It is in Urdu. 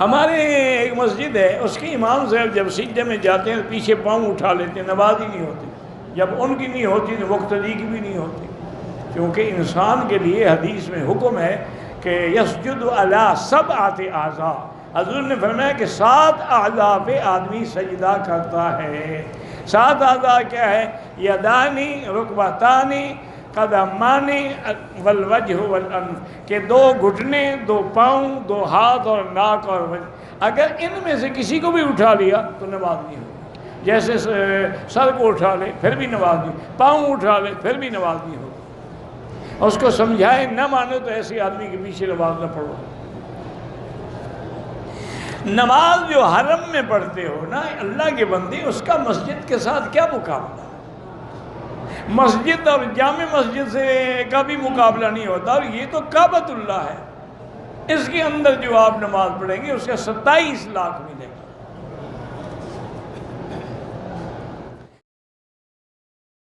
ہمارے ایک مسجد ہے، اس کے امام صاحب جب سجدے میں جاتے ہیں پیچھے پاؤں اٹھا لیتے ہیں، نماز ہی نہیں ہوتی۔ جب ان کی نہیں ہوتی تو مقتدی کی بھی نہیں ہوتی، کیونکہ انسان کے لیے حدیث میں حکم ہے کہ یسجد علی سبعۃ اعضاء، حضور نے فرمایا کہ 7 اعضاء پہ آدمی سجدہ کرتا ہے۔ 7 اعضاء کیا ہے؟ یدانی، رکبتانی، قدمانی، والوجہ والانف، کہ 2 گھٹنے، 2 پاؤں، 2 ہاتھ اور ناک اور وجہ۔ اگر ان میں سے کسی کو بھی اٹھا لیا تو نماز نہیں ہوگی۔ جیسے سر کو اٹھا لے پھر بھی نماز نہیں، پاؤں اٹھا لے پھر بھی نماز نہیں ہوگی۔ اس کو سمجھائے نہ مانو تو ایسے آدمی کے پیچھے نماز نہ پڑھو۔ نماز جو حرم میں پڑھتے ہو نا اللہ کے بندے، اس کا مسجد کے ساتھ کیا مقابلہ؟ مسجد اور جامع مسجد سے کا بھی مقابلہ نہیں ہوتا، اور یہ تو کعبۃ اللہ ہے، اس کے اندر جو آپ نماز پڑھیں گے اس کا 27 لاکھ ملے گا۔